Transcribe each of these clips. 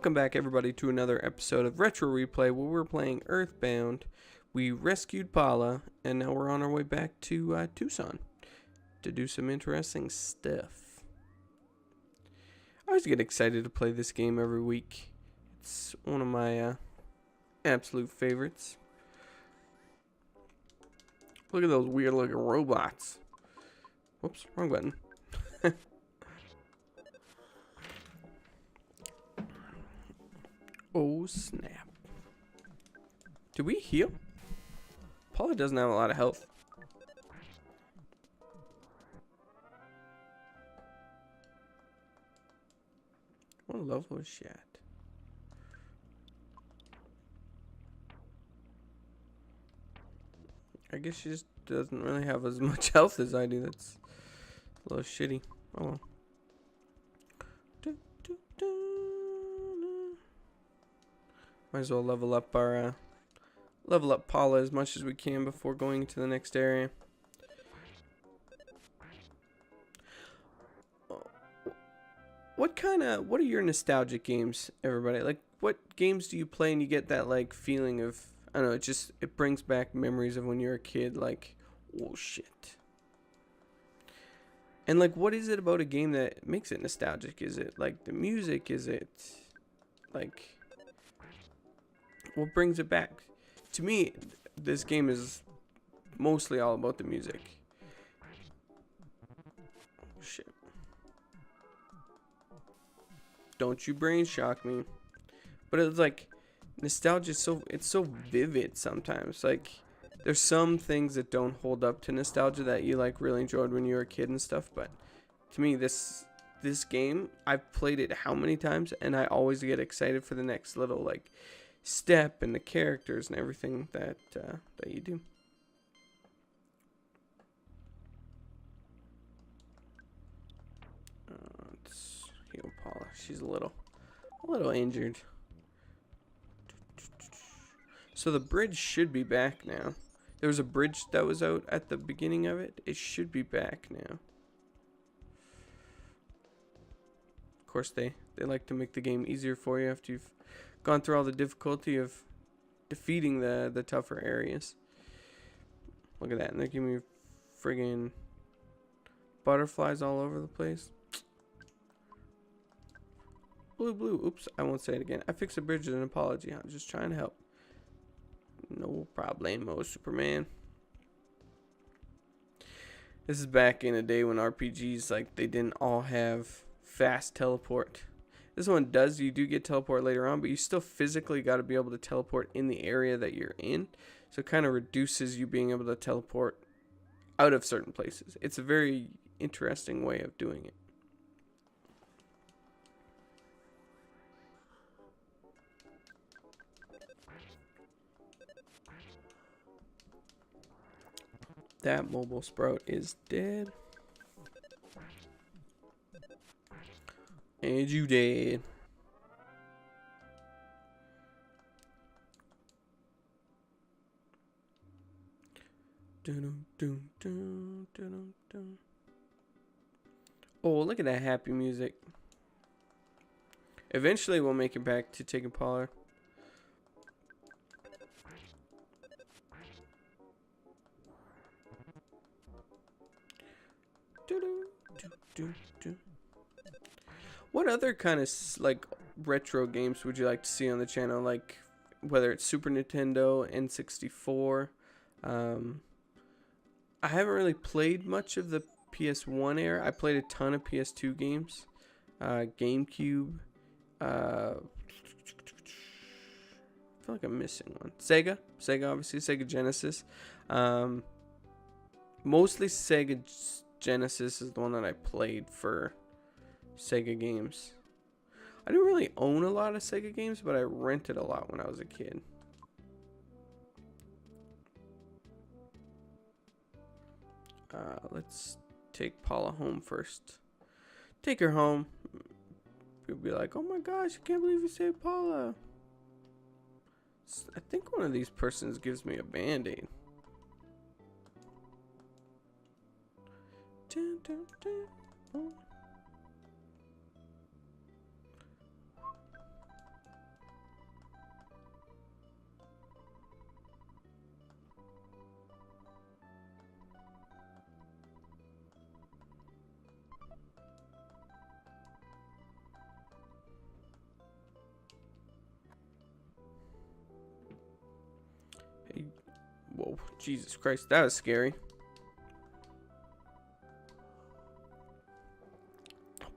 Welcome back, everybody, to another episode of Retro Replay where we're playing Earthbound. We rescued Paula, and now we're on our way back to Tucson to do some interesting stuff. I always get excited to play this game every week. It's one of my absolute favorites. Look at those weird-looking robots. Whoops, wrong button. Oh, snap. Do we heal? Paula doesn't have a lot of health. What level is she at? I guess she just doesn't really have as much health as I do. That's a little shitty. Oh well. Might as well level up our Paula as much as we can before going to the next area. What are your nostalgic games, everybody? Like, what games do you play and you get that like feeling of, I don't know, it brings back memories of when you're a kid, like, oh shit. And like, what is it about a game that makes it nostalgic? Is it like the music? Is it like what brings it back? To me, this game is mostly all about the music. Oh, shit. Don't you brain shock me. But it's like nostalgia it's so vivid sometimes. Like there's some things that don't hold up to nostalgia that you like really enjoyed when you were a kid and stuff, but to me this game, I've played it how many times and I always get excited for the next little like step and the characters and everything that you do. Let's heal Paula. She's a little injured. So the bridge should be back now. There was a bridge that was out at the beginning of it. It should be back now. Of course, they like to make the game easier for you after you've gone through all the difficulty of defeating the tougher areas. Look at that. And they're giving me friggin' butterflies all over the place. Blue. Oops, I won't say it again. I fixed the bridge as an apology. I'm just trying to help. No problemo, Superman. This is back in a day when RPGs, like, they didn't all have fast teleport. This one does. You do get teleport later on, but you still physically got to be able to teleport in the area that you're in. So it kind of reduces you being able to teleport out of certain places. It's a very interesting way of doing it. That mobile sprout is dead. And you dead. Oh, look at that happy music. Eventually we'll make it back to taking Paula. What other kind of like retro games would you like to see on the channel? Like whether it's Super Nintendo, N64. I haven't really played much of the PS1 era. I played a ton of PS2 games, GameCube. I feel like I'm missing one. Sega obviously, Sega Genesis. Mostly Sega Genesis is the one that I played for Sega games. I didn't really own a lot of Sega games, but I rented a lot when I was a kid. Let's take Paula home first. Take her home. People be like, oh my gosh, I can't believe you saved Paula. I think one of these persons gives me a band-aid. Jesus Christ, that was scary.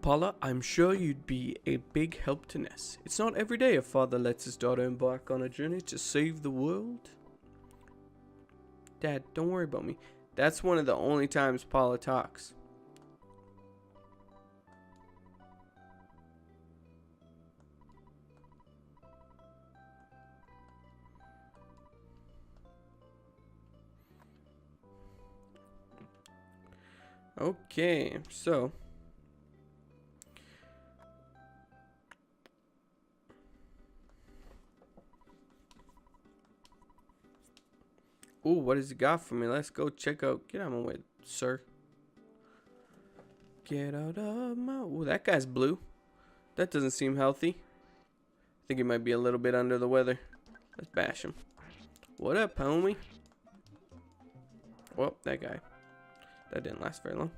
Paula, I'm sure you'd be a big help to Ness. It's not every day a father lets his daughter embark on a journey to save the world. Dad, don't worry about me. That's one of the only times Paula talks. Okay, so ooh, what has he got for me? Let's go check out. Get out of my way, sir. Get out of my... Ooh, that guy's blue. That doesn't seem healthy. I think he might be a little bit under the weather. Let's bash him. What up, homie? Well, that guy. That didn't last very long.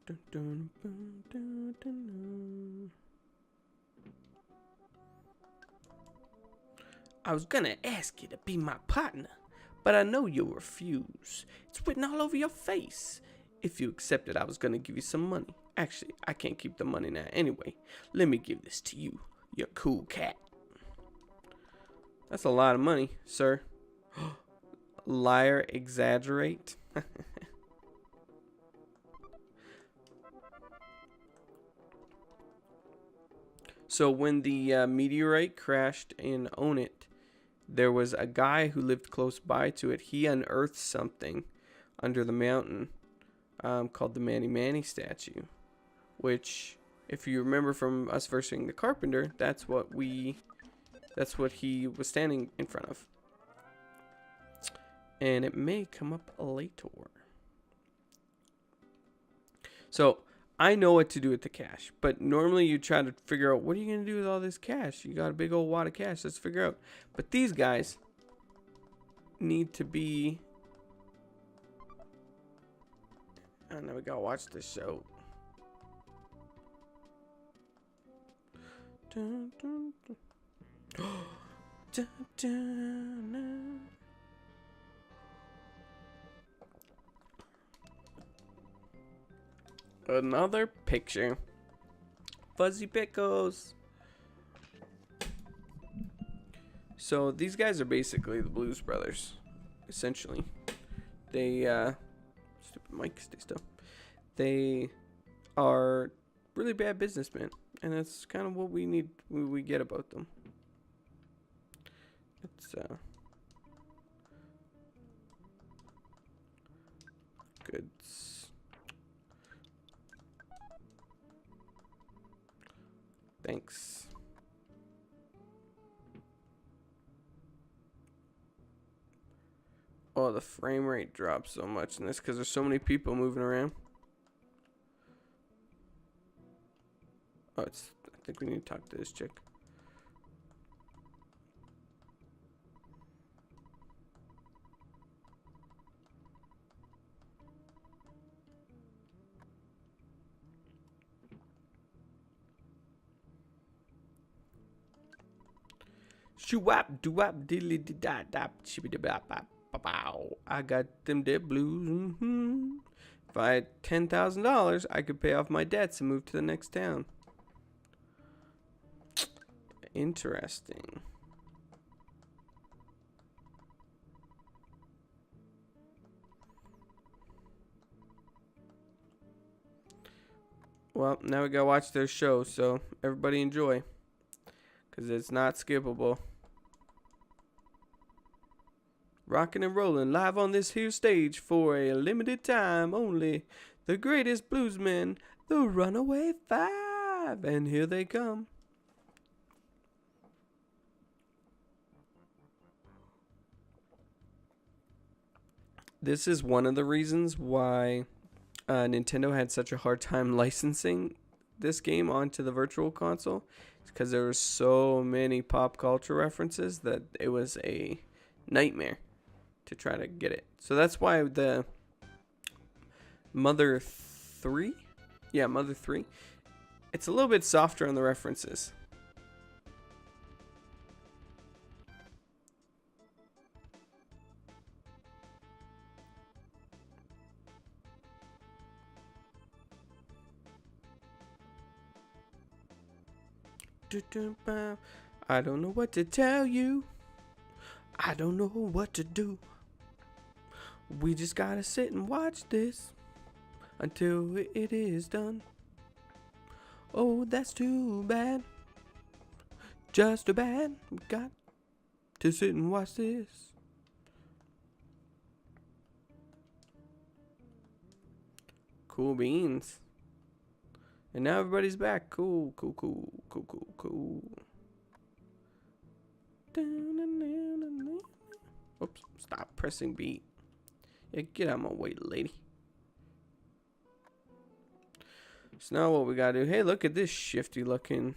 Dun, dun, dun, dun, dun. I was gonna ask you to be my partner, but I know you'll refuse. It's written all over your face. If you accepted, I was gonna give you some money. Actually, I can't keep the money now anyway. Let me give this to you, you cool cat. That's a lot of money, sir. Liar, exaggerate. So when the meteorite crashed in Own It, there was a guy who lived close by to it. He unearthed something under the mountain called the Manny Manny statue, which, if you remember from us versing the Carpenter, that's what he was standing in front of. And it may come up later. So I know what to do with the cash, but normally you try to figure out, what are you going to do with all this cash? You got a big old wad of cash. Let's figure out. But these guys need to be... I never got to watch this show. Dun, dun, dun. Dun, dun, dun. Another picture. Fuzzy Pickles. So these guys are basically the Blues Brothers, essentially. They stupid mic, stay still. They are really bad businessmen, and that's kind of what we get about them. It's goods. Thanks. Oh, the frame rate drops so much in this because there's so many people moving around. Oh, I think we need to talk to this chick. Shoo-wap, doo-wap, diddly-dee-da-da, chibbity-bop-bop-bow. I got them dead blues. If I had $10,000, I could pay off my debts and move to the next town. Interesting. Well, now we gotta watch their show, so everybody enjoy. Because it's not skippable. Rockin' and rollin' live on this here stage for a limited time only. The greatest bluesmen, the Runaway Five. And here they come. This is one of the reasons why Nintendo had such a hard time licensing this game onto the Virtual Console. Because there were so many pop culture references that it was a nightmare to try to get it. So that's why the Mother 3 Yeah, Mother 3. It's a little bit softer on the references. I don't know what to tell you. I don't know what to do. We just gotta sit and watch this until it is done. Oh, that's too bad. Just too bad. We got to sit and watch this. Cool beans. And now everybody's back. Cool, cool, cool, cool, cool, cool. Oops, stop pressing beat. Yeah, get out of my way, lady. So now what we gotta do, hey, look at this shifty looking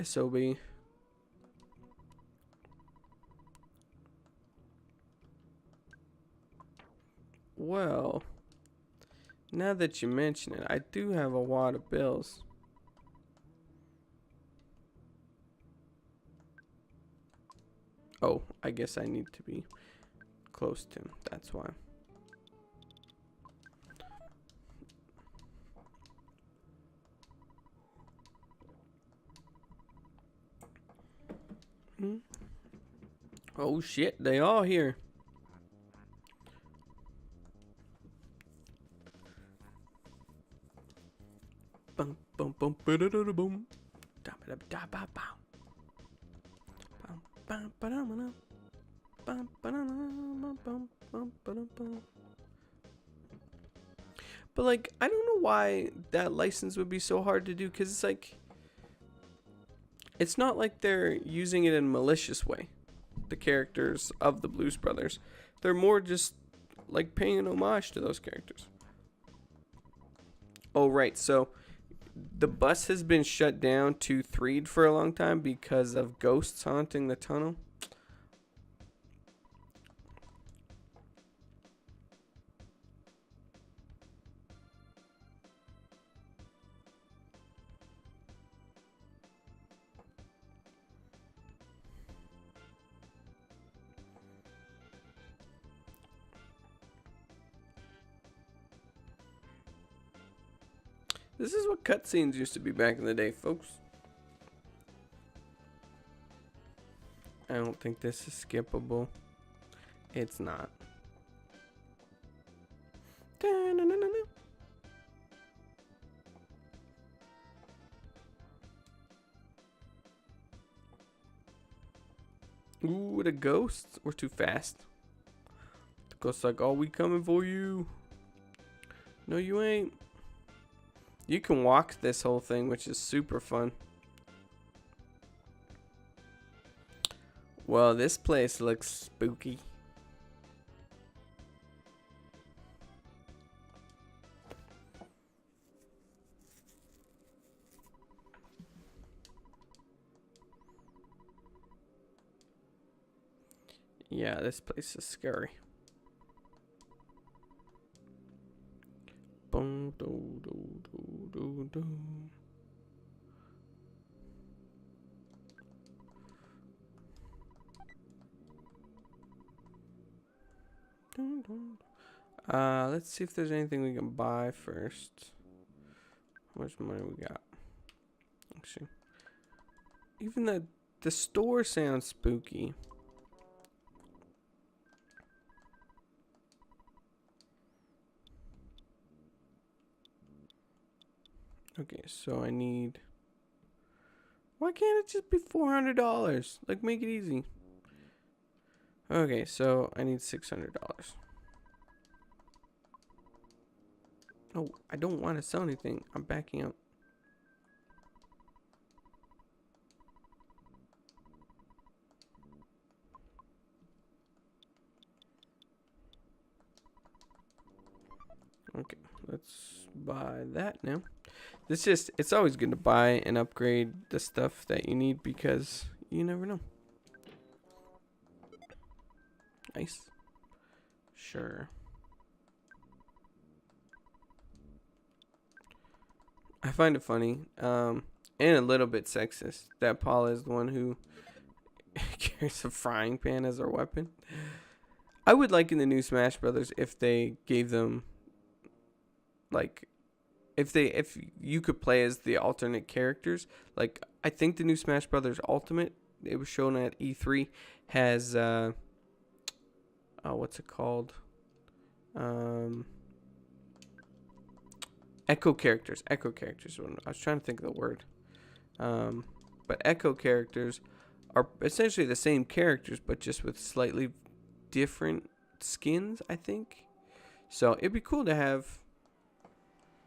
SOB. Well, now that you mention it, I do have a wad of bills. Oh, I guess I need to be close to him. That's why. Oh shit, they all here. Bum bum bum ba da da da boom. Da ba da da ba ba. Bum bum ba da ba. Bum ba da bum bum bum ba da bum. But like, I don't know why that license would be so hard to do, because it's like, it's not like they're using it in a malicious way. The characters of the Blues Brothers, they're more just like paying an homage to those characters. Oh right, so the bus has been shut down to Threed for a long time because of ghosts haunting the tunnel. This is what cutscenes used to be back in the day, folks. I don't think this is skippable. It's not. Ooh, the ghosts were too fast. The ghost's like, oh, we coming for you. No, you ain't. You can walk this whole thing, which is super fun. Well, this place looks spooky. Yeah, this place is scary. Boom, do, do, do, do, do. Let's see if there's anything we can buy first. How much money we got? Actually, even the store sounds spooky. Okay, so I need. Why can't it just be $400? Like, make it easy. Okay, so I need $600. No, I don't want to sell anything. I'm backing up. Okay, let's buy that now. It's always good to buy and upgrade the stuff that you need because you never know. Nice. Sure. I find it funny, and a little bit sexist that Paula is the one who carries a frying pan as her weapon. I would like in the new Smash Brothers if they gave them like if you could play as the alternate characters. Like I think the new Smash Brothers Ultimate, it was shown at E3, has what's it called? Echo characters. Echo characters. I was trying to think of the word. But echo characters are essentially the same characters, but just with slightly different skins, I think. So it'd be cool to have.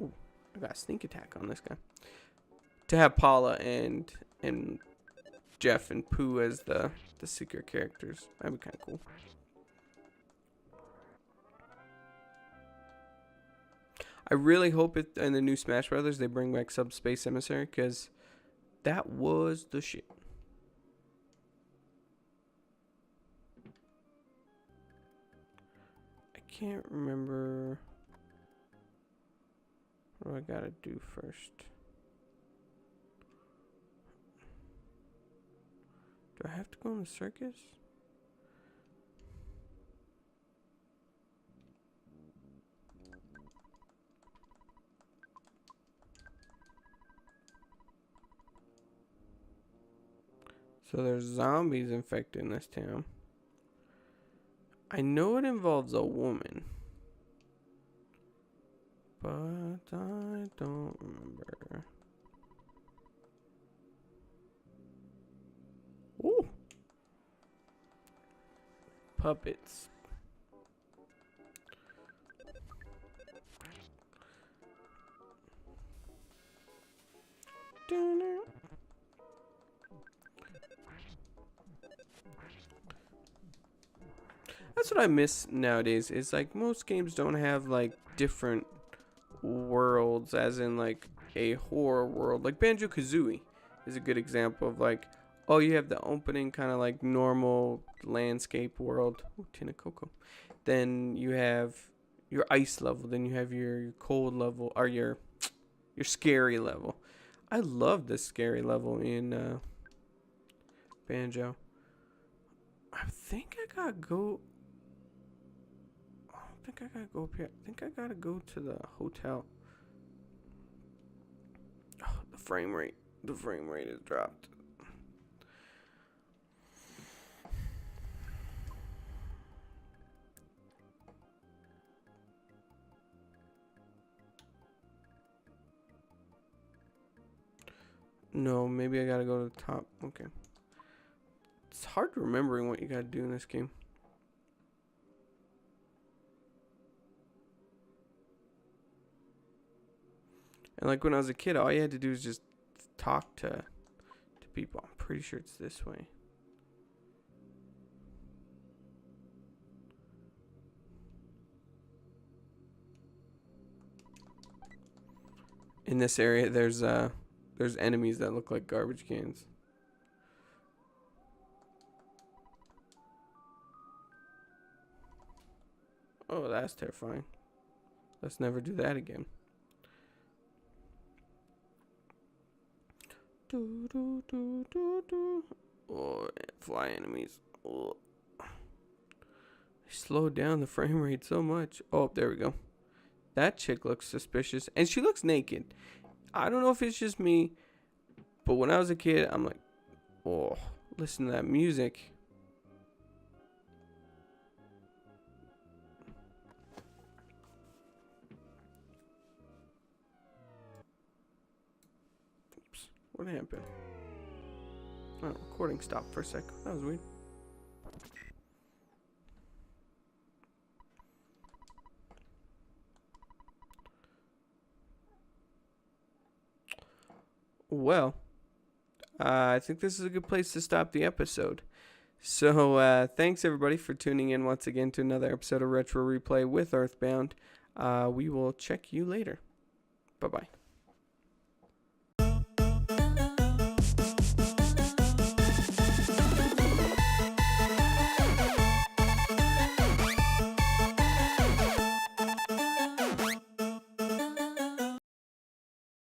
Ooh, I got a sneak attack on this guy. To have Paula and Jeff and Pooh as the secret characters. That'd be kind of cool. I really hope it in the new Smash Brothers they bring back Subspace Emissary, because that was the shit. I can't remember what I gotta do first. Do I have to go in the circus? So there's zombies infecting this town. I know it involves a woman, but I don't remember. Ooh. Puppets. That's what I miss nowadays. Is like most games don't have like different worlds, as in like a horror world. Like Banjo-Kazooie is a good example of like, oh, you have the opening kind of like normal landscape world. Ooh, tin of cocoa. Then you have your ice level. Then you have your cold level, or your scary level. I love this scary level in Banjo. I think I gotta go. I don't think I gotta go up here. I think I gotta go to the hotel. Oh, the frame rate. The frame rate is dropped. No, maybe I gotta go to the top. Okay. It's hard remembering what you gotta do in this game. And like when I was a kid, all you had to do was just talk to people. I'm pretty sure it's this way. In this area, there's enemies that look like garbage cans. Oh, that's terrifying. Let's never do that again. Do, do, do, do, do. Oh, fly enemies. Oh. They slowed down the frame rate so much. Oh, there we go. That chick looks suspicious. And she looks naked. I don't know if it's just me, but when I was a kid, I'm like, oh, listen to that music. Oops, what happened? Oh, recording stopped for a sec. That was weird. Well, I think this is a good place to stop the episode. So, thanks everybody for tuning in once again to another episode of Retro Replay with Earthbound. We will check you later. Bye-bye.